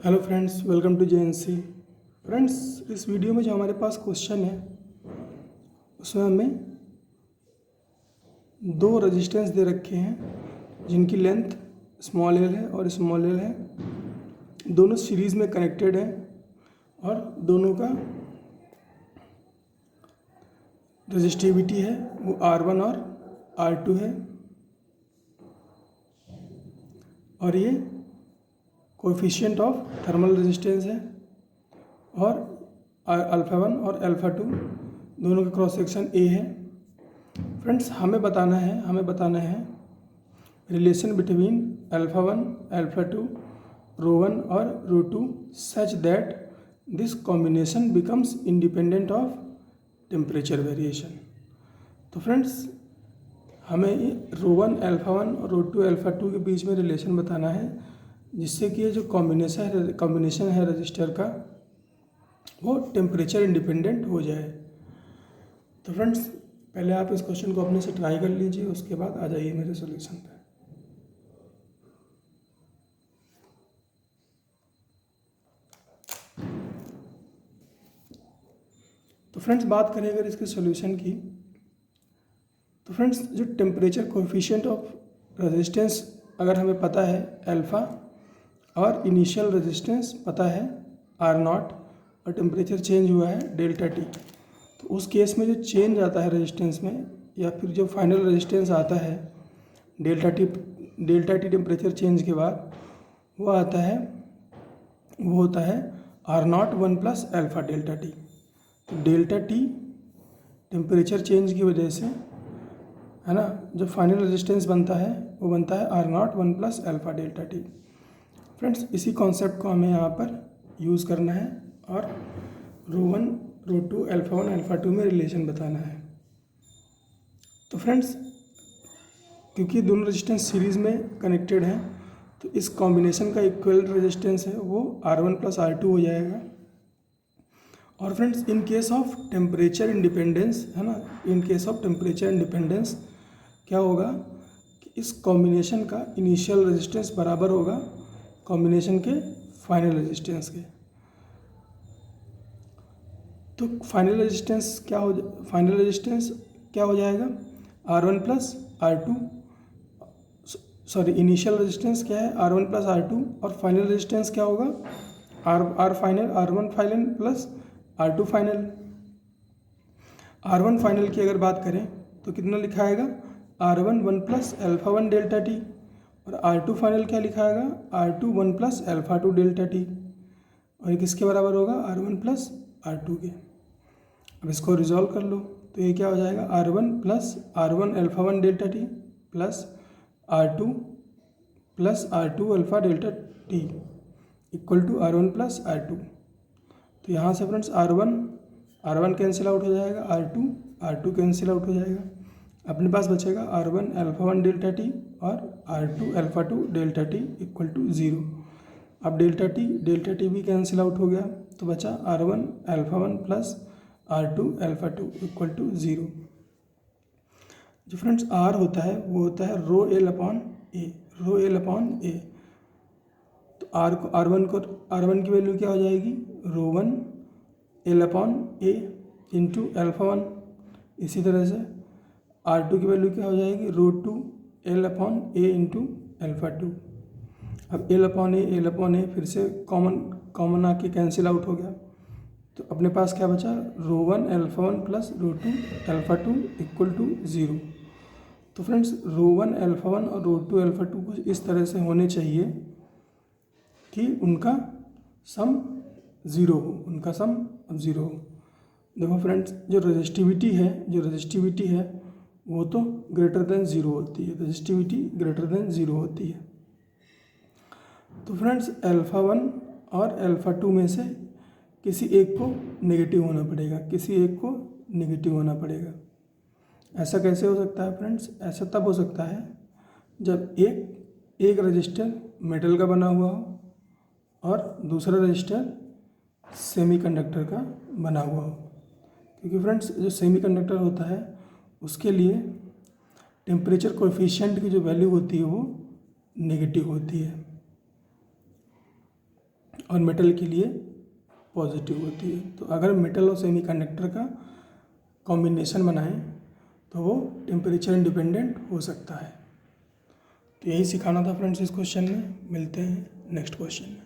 Hello friends, welcome to JNC. Friends, इस video में जो हमारे पास क्वेश्चन है उसमें हमें दो रेजिस्टेंस दे रखे हैं जिनकी लेंथ स्मॉल एल है और स्मॉल एल है। दोनों सीरीज़ में कनेक्टेड हैं और दोनों का रेजिस्टिविटी है वो R1 और R2 है और ये कोएफिशिएंट ऑफ थर्मल रेजिस्टेंस है और अल्फ़ा 1 और अल्फ़ा 2 दोनों का क्रॉस सेक्शन A है। फ्रेंड्स, हमें बताना है रिलेशन बिटवीन अल्फ़ा 1, अल्फ़ा 2, रो 1 और रो 2 such that this combination becomes independent of temperature variation. तो फ्रेंड्स, हमें रो 1 अल्फ़ा 1 और रो 2 अल्फ़ा 2 के बीच में रिलेशन बताना है जिससे कि ये जो कॉम्बिनेशन है रजिस्टर का वो टेम्परेचर इंडिपेंडेंट हो जाए। तो फ्रेंड्स, पहले आप इस क्वेश्चन को अपने से ट्राई कर लीजिए, उसके बाद आ जाइए मेरे सॉल्यूशन पे। तो फ्रेंड्स, बात करें अगर इसके सॉल्यूशन की, तो फ्रेंड्स जो टेम्परेचर कोएफिशिएंट ऑफ रेजिस्टेंस अगर हमें पता है अल्फ़ा और इनिशियल रेजिस्टेंस पता है R0 और टेम्परेचर चेंज हुआ है डेल्टा टी, तो उस केस में जो चेंज आता है रेजिस्टेंस में या फिर जो फाइनल रेजिस्टेंस आता है डेल्टा टी टेम्परेचर चेंज के बाद वो होता है R0 1 plus alpha delta T. तो डेल्टा टी टेम्परेचर चेंज की वजह से है ना, जो फाइनल रेजिस्टेंस बनता है वो बनता है R0 1 plus alpha delta T. Friends, इसी कॉन्सेप्ट को हमें यहाँ पर यूज़ करना है और रो 1, रो 2, अल्फ़ा 1, अल्फ़ा 2 में रिलेशन बताना है। तो फ्रेंड्स, क्योंकि दोनों रेजिस्टेंस सीरीज़ में कनेक्टेड हैं तो इस कॉम्बिनेशन का इक्वल रेजिस्टेंस है वो R1 प्लस R2 हो जाएगा। और friends, in case of temperature independence है ना, in case of temperature independence क्या होगा कि इस कॉम्बिनेशन का इनिशियल रेजिस्टेंस बराबर होगा कॉम्बिनेशन के फाइनल रेजिस्टेंस के। तो फाइनल रेजिस्टेंस क्या हो जाएगा R1 plus R2, sorry initial resistance क्या है R1 प्लस R2 और फाइनल रेजिस्टेंस क्या होगा R1 final plus R2 final. R1 final की अगर बात करें तो कितना लिखा आएगा R1 1 plus alpha 1 delta T और R2 फाइनल क्या लिखा आएगा R2 1 plus alpha 2 delta T और ये किसके बराबर होगा R1 प्लस R2 के। अब इसको रिजॉल्व कर लो तो ये क्या हो जाएगा R1 alpha 1 delta T plus R2 alpha delta T equal to R1 plus R2। तो यहाँ से फ्रेंड्स R1 कैंसिल आउट हो जाएगा, R2 कैंसिल आउट हो जाएगा, अपने पास बचेगा R1 अल्फ़ा 1 डेल्टा टी और R2 alpha 2 delta T equal to 0। अब डेल्टा टी भी कैंसिल आउट हो गया तो बचा R1 alpha 1 plus R2 alpha 2 equal to 0। जो फ्रेंड्स R होता है वो होता है रो एल अपॉन ए। तो R1 की वैल्यू क्या हो जाएगी रो 1 एल अपॉन ए इंटू अल्फ़ा 1। इसी तरह से R2 की वैल्यू क्या हो जाएगी रो 2 एल अपॉन ए इंटू अल्फ़ा 2। अब एल अपॉन ए फिर से कॉमन आके कैंसिल आउट हो गया तो अपने पास क्या बचा rho 1 alpha 1 plus rho 2 alpha 2 equal to 0। तो फ्रेंड्स, रो 1 अल्फ़ा 1 और रो 2 अल्फ़ा 2 कुछ इस तरह से होने चाहिए कि उनका सम 0 हो। देखो फ्रेंड्स, जो रजिस्टिविटी है वो तो ग्रेटर देन 0 होती है, रजिस्टिविटी ग्रेटर देन 0 होती है। तो फ्रेंड्स, अल्फ़ा 1 और अल्फ़ा 2 में से किसी एक को नेगेटिव होना पड़ेगा। ऐसा कैसे हो सकता है फ्रेंड्स? ऐसा तब हो सकता है जब एक रजिस्टर मेटल का बना हुआ हो और दूसरा रजिस्टर सेमीकंडक्टर का बना हुआ हो, क्योंकि फ्रेंड्स जो सेमीकंडक्टर होता है उसके लिए टेम्परेचर कोएफिशिएंट की जो वैल्यू होती है वो नेगेटिव होती है और मेटल के लिए पॉजिटिव होती है। तो अगर मेटल और सेमीकंडक्टर का कॉम्बिनेशन बनाएं तो वो टेम्परेचर इंडिपेंडेंट हो सकता है। तो यही सिखाना था फ्रेंड्स इस क्वेश्चन में। मिलते हैं नेक्स्ट क्वेश्चन में।